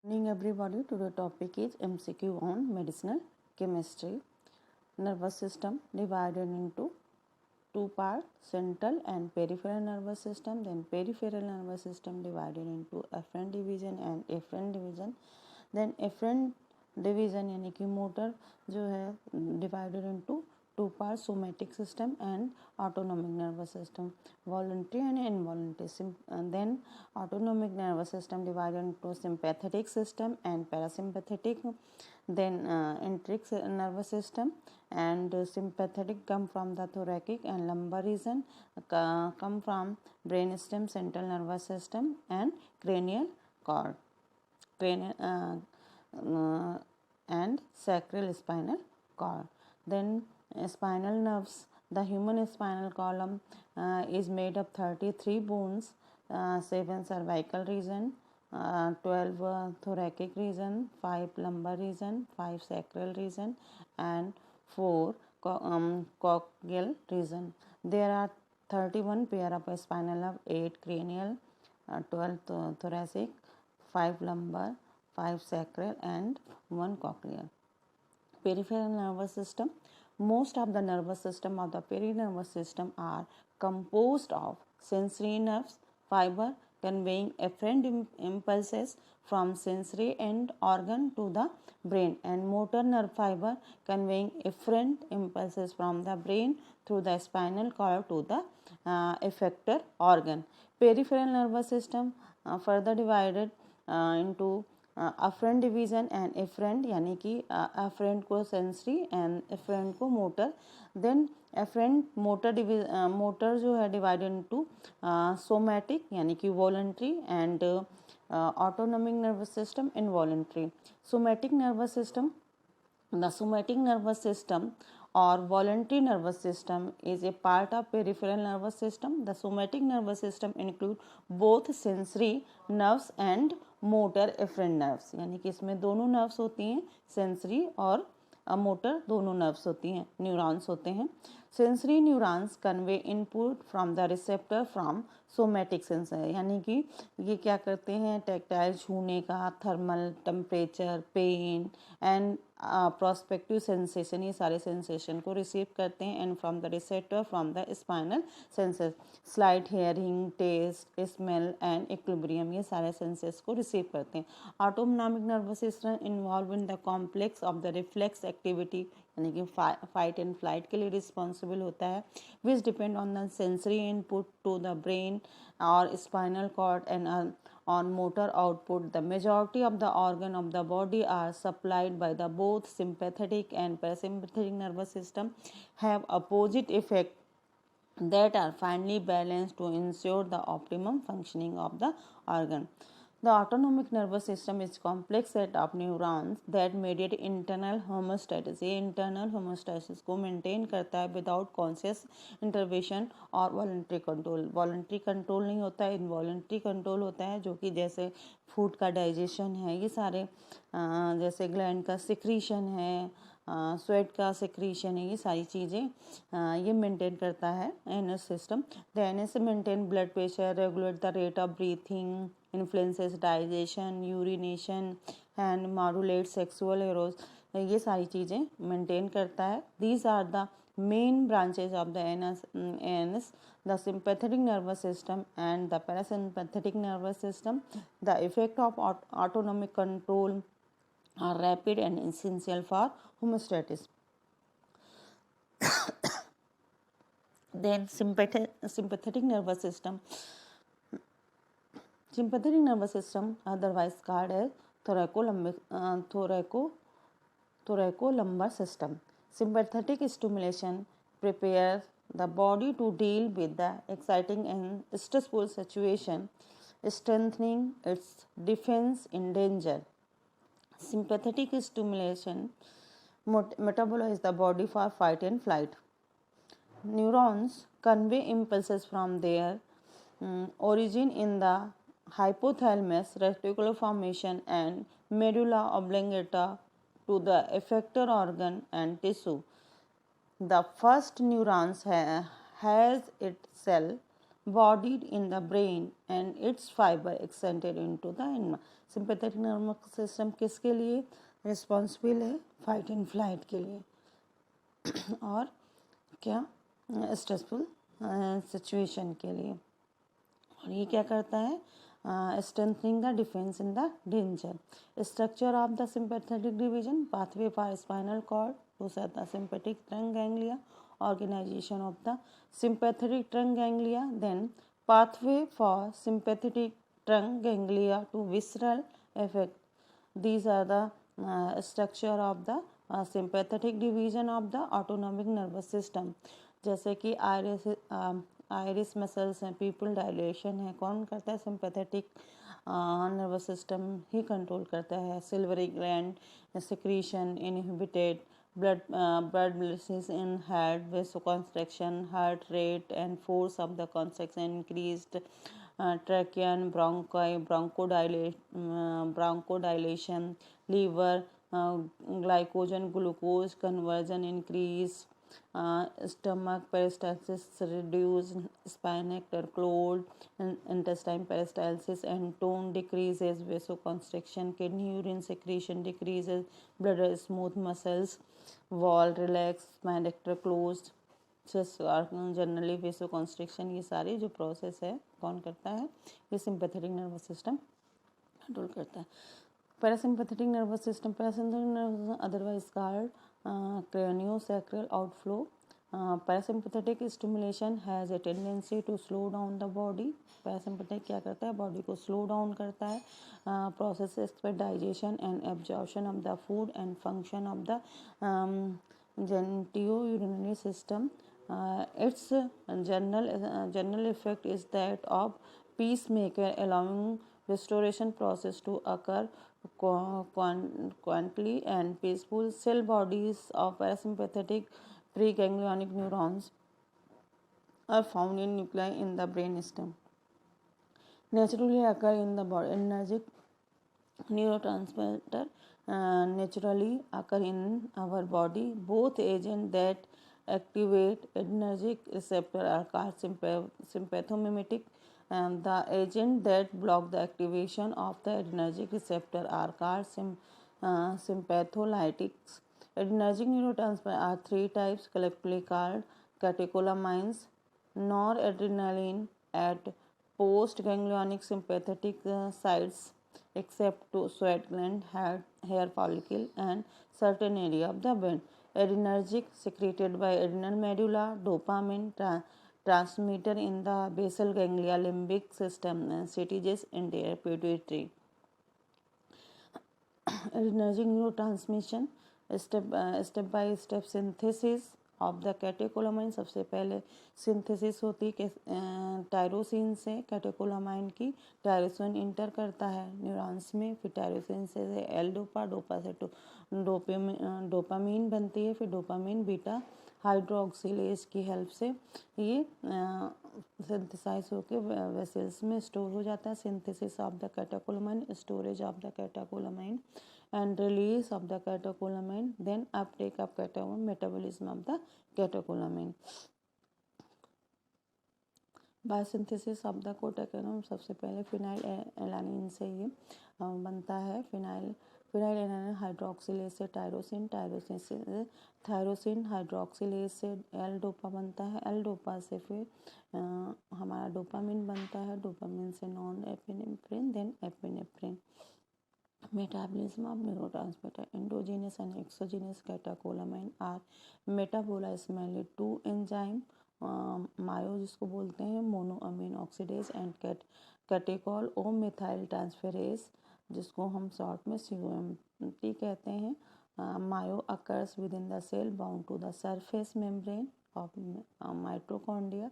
Morning everybody. Today topic is MCQ on medicinal chemistry. Nervous system divided into two parts, central and peripheral nervous system. Then peripheral nervous system divided into afferent division and efferent division. Then efferent division यानी कि motor जो है divided into two parts, somatic system and autonomic nervous system, voluntary and involuntary. And then autonomic nervous system divided into sympathetic system and parasympathetic. Then enteric nervous system and sympathetic come from the thoracic and lumbar region, come from brainstem, central nervous system and cranial cord, and sacral spinal cord. Then spinal nerves. The human spinal column is made of 33 bones, 7 cervical region, 12 thoracic region, 5 lumbar region, 5 sacral region and 4 coccygeal region. There are 31 pair of spinal nerve, 8 cranial, 12 thoracic, 5 lumbar, 5 sacral and 1 cochlear. Peripheral nervous system. Most of the nervous system of the perinervous system are composed of sensory nerves, fiber conveying efferent impulses from sensory end organ to the brain, and motor nerve fiber conveying efferent impulses from the brain through the spinal cord to the effector organ. Peripheral nervous system further divided into afferent division and afferent, यानी कि afferent को sensory and afferent को motor. Then afferent motor जो है divided into somatic यानी कि voluntary and autonomic nervous system involuntary. Somatic nervous system. The somatic nervous system or voluntary nervous system is a part of peripheral nervous system. The somatic nervous system include both sensory nerves and motor efferent nerves. यानी कि इसमें दोनों nerves होती हैं, sensory और motor दोनों nerves होती हैं, neurons होते हैं. Sensory neurons convey input from the receptor from somatic sensor. यानी कि ये क्या करते हैं, tactile छूने का, thermal, temperature, pain and prospective sensation, ये सारे sensation को receive करते हैं. And from the receptor from the spinal senses, slight hearing, taste, smell and equilibrium, ये सारे senses को receive करते हैं. Autonomic nervous system involved in the complex of the reflex activity, यानी कि फाइट एंड फ्लाइट के लिए रिस्पॉन्सिबल होता है, which depend on the sensory input to the brain और spinal cord and on motor output. The majority of the organ of the body are supplied by the both sympathetic and parasympathetic nervous system, have opposite effect that are finely balanced to ensure the optimum functioning of the organ. The autonomic nervous system is complex set of neurons that mediate internal homeostasis. ये internal homeostasis को maintain करता है without conscious intervention और voluntary control. Voluntary control नहीं होता है, involuntary control होता है, जो कि जैसे फूड का डाइजेशन है, ये सारे जैसे ग्लैंड का सिक्रीशन है, स्वेट का सिक्रीशन है, ये सारी चीज़ें ये मेंटेन करता है ANS system. The ANS maintain blood pressure, regulate the rate of breathing, influences digestion, urination and modulate sexual arousal, ये सारी चीज़ें मेंटेन करता है. These are the main branches of the ANS, the sympathetic nervous system and the parasympathetic nervous system. The effect of autonomic control are rapid and essential for homeostasis. Then sympathetic nervous system. Sympathetic nervous system, otherwise called as thoracolumbar system. Sympathetic stimulation prepares the body to deal with the exciting and stressful situation, strengthening its defense in danger. Sympathetic stimulation metabolizes the body for fight and flight. Neurons convey impulses from their origin in the hypothalamus, reticular formation and medulla oblongata to the effector organ and tissue. The first neurons has its cell bodied in the brain and its fiber extended into the animal. Sympathetic nervous system किसके लिए responsible है? Fight and flight के लिए और क्या stressful situation के लिए। और ये क्या करता है? Strengthening the defence in the danger. Structure of the sympathetic division, pathway for spinal cord to the sympathetic trunk ganglia, organization of the sympathetic trunk ganglia, then pathway for sympathetic trunk ganglia to visceral effect. These are the structure of the sympathetic division of the autonomic nervous system. जैसे कि iris muscles हैं, people dilation है, कौन करता है? Sympathetic nervous system ही control करता है। Silvery gland secretion inhibited, blood vessels in heart, vasoconstriction, heart rate and force of the contraction increased, trachea and bronchi, bronchodilation, liver, glycogen glucose conversion increased, stomach peristalsis reduced, sphincter closed, intestine peristalsis and tone decreases, vasoconstriction, kidney urine secretion decreases, bladder smooth muscles, wall relax, sphincter closed, generally vasoconstriction, ये सारी जो process है कौन करता है? ये sympathetic nervous system control करता है। Parasympathetic nervous system, parasympathetic nervous otherwise called craniosacral outflow. Parasympathetic stimulation has a tendency to slow down the body. Parasympathetic क्या करता है? बॉडी को स्लो डाउन करता है। Process expect digestion and absorption of the food and function of the genitourinary system. Its general effect is that of peacemaker, allowing restoration process to occur quietly and peaceful. Cell bodies of parasympathetic preganglionic neurons are found in nuclei in the brainstem. Naturally occur in the body. Energetic neurotransmitter naturally occur in our body. Both agents that activate adrenergic receptor are called sympathomimetic, and the agent that block the activation of the adrenergic receptor are called sympatholytics. Adrenergic neurotransmitters are three types, collectively called catecholamines. Noradrenaline at postganglionic sympathetic sites except to sweat gland, hair follicle and certain area of the brain. Adrenergic secreted by adrenal medulla, dopamine transmitter in the basal ganglia, limbic system, and CTGs in the pituitary. Adrenergic neurotransmission, step by step synthesis of the catecholamine. सबसे पहले synthesis होती है tyrosine से catecholamine की। Tyrosine inter करता है neurons में, फिर टायरोसिन से एल डोपा, डोपा से डोपामीन बनती है, फिर डोपामीन बीटा हाइड्रोक्सिलेज की हेल्प से ये सिंथेसाइज होकर वेसल्स में स्टोर हो जाता है। Synthesis of the catecholamine, storage of the catecholamine and release of the catecholamine, then uptake of catecholamine, metabolism of the catecholamine. Biosynthesis of the catecholamine, सबसे पहले फिनाइल एलानिन से ये बनता है। फिनाइल एलानिन हाइड्रोक्सिलेज से टायरोसिन, टायरोसिन से tyrosine, hydroxylase से L dopa बनता है। एल डोपा से फिर हमारा डोपामिन बनता है। डोपामिन से non epinephrine, then epinephrine. Metabolism of neurotransmitter, endogenous and exogenous catecholamine are metabolized mainly two enzyme, MAO जिसको बोलते हैं monoamine oxidase, and catechol O methyl transferase जिसको हम शॉर्ट में COMT कहते हैं। MAO occurs within the cell bound to the surface membrane of mitochondria,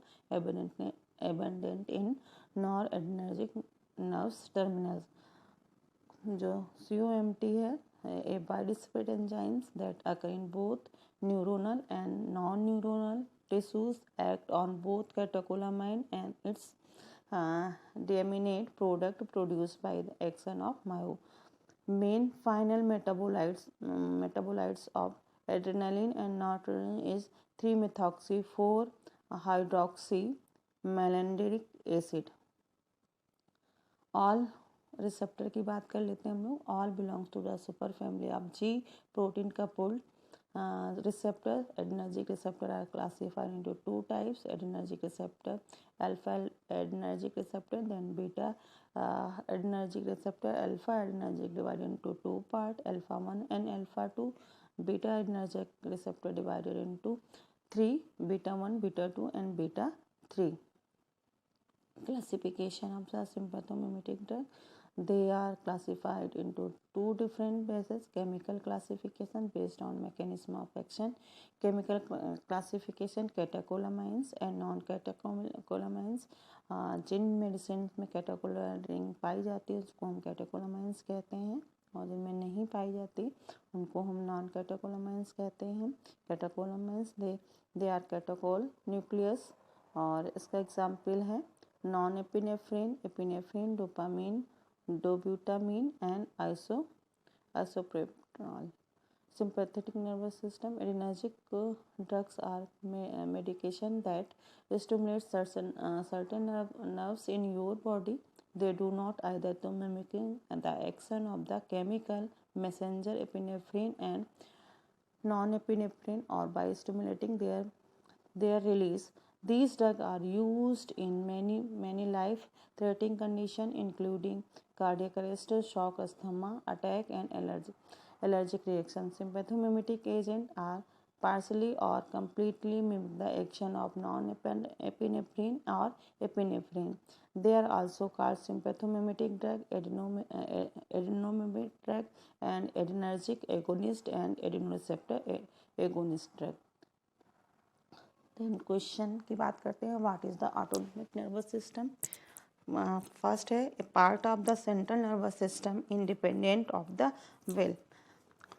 abundant in noradrenergic nerves terminals. जो COMT है a bidispate enzymes that occur in both neuronal and non-neuronal tissues, act on both catecholamine and its deaminate product produced by the action of myo. Main final metabolites of adrenaline and noradrenaline is 3-methoxy 4 hydroxy mandelic acid. All receptor की बात कर लेते हैं हम लोग। All belongs to the super family of G protein का coupled receptor. Adrenergic receptor are classified into two types: adrenergic receptor, alpha adrenergic receptor, then beta adrenergic receptor. Alpha adrenergic divided into two parts, alpha 1 and alpha 2. Beta adrenergic receptor divided into three: beta 1, beta 2 and beta 3. Classification of the sympathomimetic drug. They are classified into two different bases: chemical classification based on mechanism of action, chemical classification catecholamines and noncatecholamines. जिन medicine में catechol ring पाई जाती है उसको हम catecholamines कहते हैं, और जिनमें नहीं पाई जाती उनको हम नॉन कैटेकोलामाइंस कहते हैं। Catecholamines they are catechol nucleus, और इसका एग्जाम्पल है non epinephrine, epinephrine, dopamine, dobutamine and isoprostol. Sympathetic nervous system. Adrenergic drugs are medication that stimulate certain nerves in your body. They do not either to mimicking the action of the chemical messenger epinephrine and non-epinephrine, or by stimulating their release. These drugs are used in many life-threatening conditions, including cardiac arrest, shock, asthma attack, and allergic reaction. Sympathomimetic agents are partially or completely mimic the action of non-epinephrine or epinephrine. They are also called sympathomimetic drug, adrenomimetic drug, and adrenergic agonist and adrenoreceptor agonist drug. Then question की बात करते हैं, what is the autonomic nervous system. First है a part of the central nervous system independent of the will.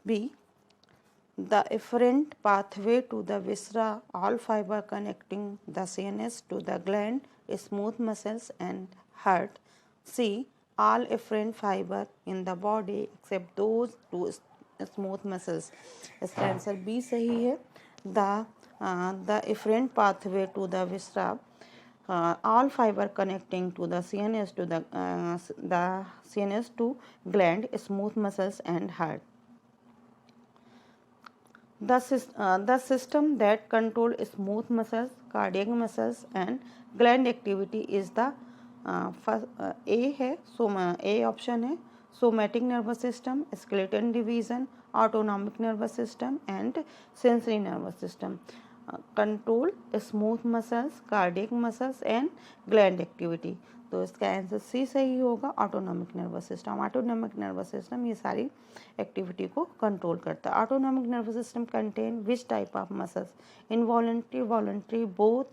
B the efferent pathway to the viscera, all fiber connecting the CNS to the gland, smooth muscles and heart. C all efferent fiber in the body except those two smooth muscles. इसका answer B सही है। The efferent pathway to the viscera, all fiber connecting to the CNS to the CNS to gland, smooth muscles and heart. The system that control smooth muscles, cardiac muscles and gland activity is the A है, A option है, somatic nervous system, skeletal division, autonomic nervous system and sensory nervous system. Control smooth muscles, cardiac muscles and gland activity. तो इसका answer C सही होगा, autonomic nervous system. Autonomic nervous system ये सारी activity को control करता है। Autonomic nervous system contain which type of muscles? Involuntary, voluntary, both,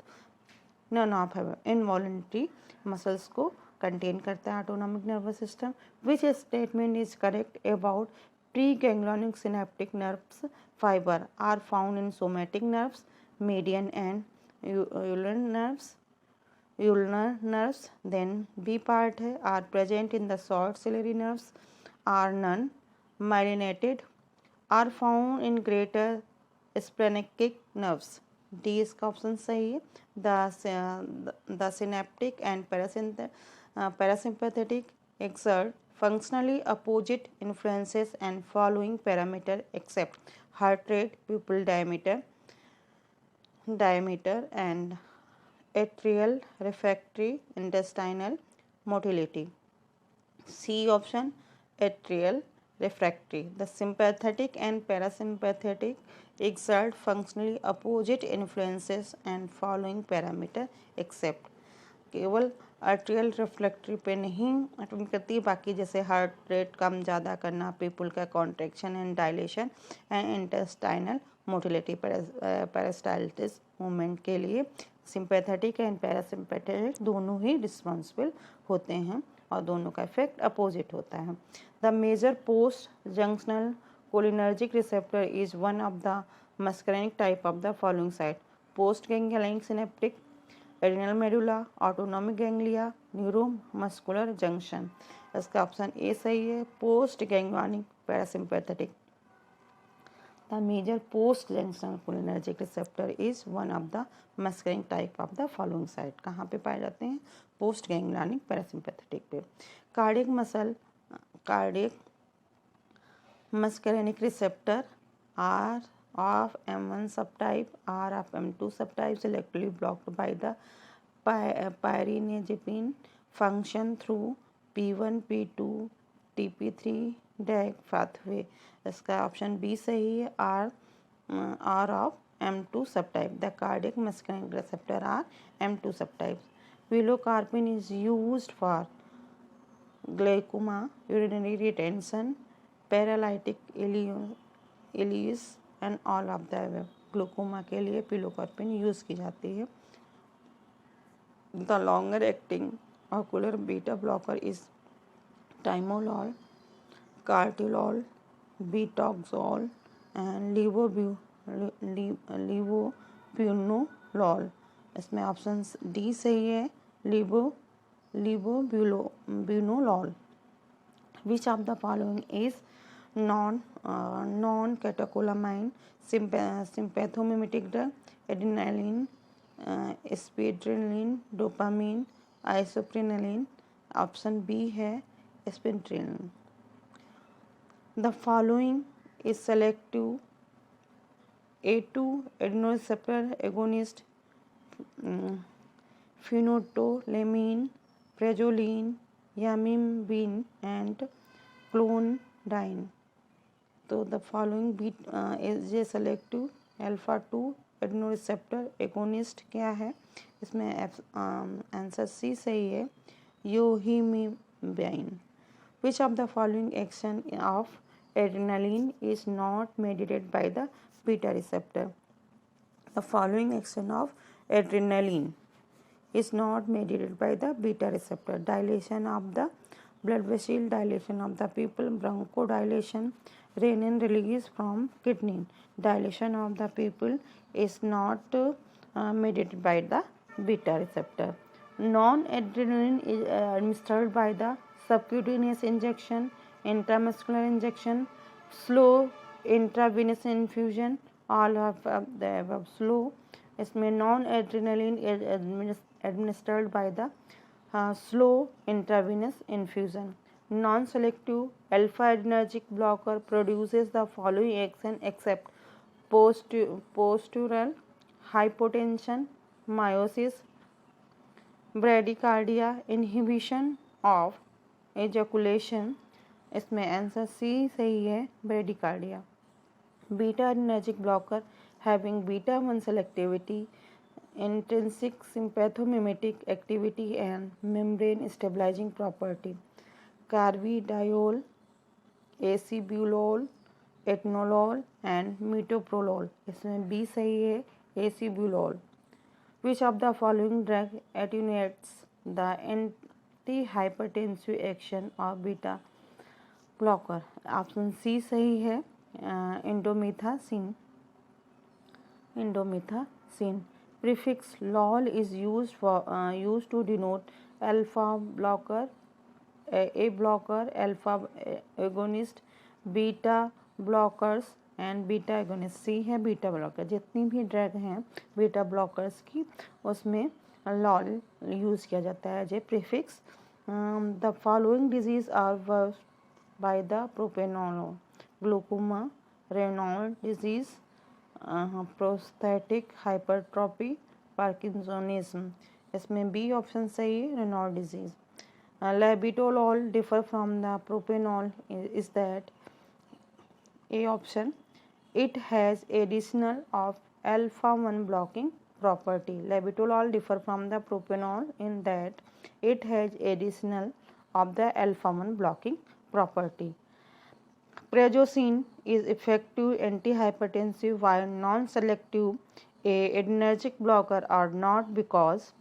none of involuntary muscles को कंटेन करता है autonomic nervous system. Which statement is correct about pre ganglionic synaptic nerves fiber are found in somatic nerves, median and ulnar nerves. Then B part है, are present in the short ciliary nerves, are none myelinated, are found in greater splenic nerves. D इसका option सही है। The synaptic and parasympathetic exert functionally opposite influences and following parameter except heart rate, pupil diameter and atrial refractory intestinal motility. C option, atrial refractory. The sympathetic and parasympathetic exert functionally opposite influences and following parameter except केवल arterial रिफ्लेक्टरी पे नहीं attend करती, बाकी जैसे heart rate कम ज़्यादा करना, pupil का contraction and dilation and intestinal motility, peristaltic movement के लिए सिंपैथेटिक एंड पैरासिम्पैथेटिक दोनों ही रिस्पॉन्सिबल होते हैं और दोनों का इफेक्ट अपोजिट होता है। The major post junctional cholinergic receptor is one of the muscarinic type of the following site: post ganglionic synaptic, adrenal medulla, autonomic ganglia, neuromuscular junction. इसका option A सही है, post ganglionic parasympathetic. The major post-gangster cholinergic receptor is one of the muscarinic type of the following site. कहाँ पे पाए जाते हैं? Post ganglionic parasympathetic पे. Cardiac muscarinic receptor are of M1 subtype, are of M2 subtype selectively blocked by the pyrinazepine function through P1, P2, TP3 DAG pathway. इसका option B सही है. Are of M2 subtype. The cardiac muscarinic receptor are M2 subtypes. Pilocarpine is used for glaucoma, urinary retention, paralytic ileus and all of the above. Glaucoma के लिए pilocarpine use की जाती है. The longer acting ocular beta blocker is timolol, cartilol, betoxol and levobunolol. इसमें option D सही है. levobunolol. Which of the following is non-catecholamine sympathomimetic drug? Adrenaline, ephedrine, dopamine, isoprenaline. Option B है ephedrine. The following is selective A2 adrenoreceptor agonist, phenethylamine, prazoline, yamimebine and clonidine. तो the following is a selective alpha 2 adrenoreceptor agonist क्या है? इसमें answer C सही है. Yohimbine. Which of the following action of adrenaline is not mediated by the beta receptor? The following action of adrenaline is not mediated by the beta receptor. Dilation of the blood vessel, dilation of the pupil, bronchodilation, renin release from kidney. Dilation of the pupil is not mediated by the beta receptor. Non-adrenaline is administered by the subcutaneous injection, intramuscular injection, slow intravenous infusion, all of the above. Slow. इसमें non adrenaline administered by the slow intravenous infusion. Non-selective alpha-adrenergic blocker produces the following action except postural hypotension, meiosis, bradycardia, inhibition of ejaculation. इसमें answer C सही है, bradycardia. Beta-adrenergic blocker having beta 1 selectivity, intrinsic sympathomimetic activity and membrane stabilizing property. Carvedilol, acebulol, etnolol and metoprolol. इसमें B सही है, acebulol. Which of the following drug attenuates the antihypertensive action of beta blocker? Option C सही है, indomethacin. Prefix lol is used to denote alpha blocker, A blocker, alpha agonist, beta blockers and beta agonist. C है beta blocker. जितनी भी drug हैं beta blockers की उसमें lol use किया जाता है as a prefix. The following disease are caused by the propranolol: glaucoma, Raynaud disease, prostatic hypertrophy, parkinsonism. इसमें बी ऑप्शन सही है, Raynaud disease. Labetalol differ from the propranolol is that? A option, it has additional of alpha 1 blocking property. Labetalol differ from the propanol in that it has additional of the alpha 1 blocking property. Prazosin is effective antihypertensive while non-selective adrenergic blocker are not because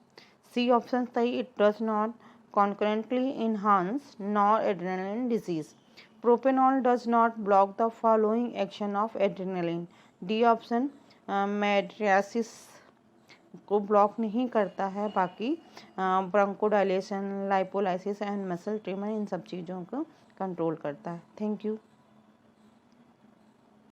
C option say it does not concurrently enhance noradrenaline disease. Propanol does not block the following action of adrenaline. D option मेड्रियासिस को block नहीं करता है, बाकी ब्रोंकोडायलेशन, lipolysis and muscle trimmer इन सब चीज़ों को control करता है. Thank you.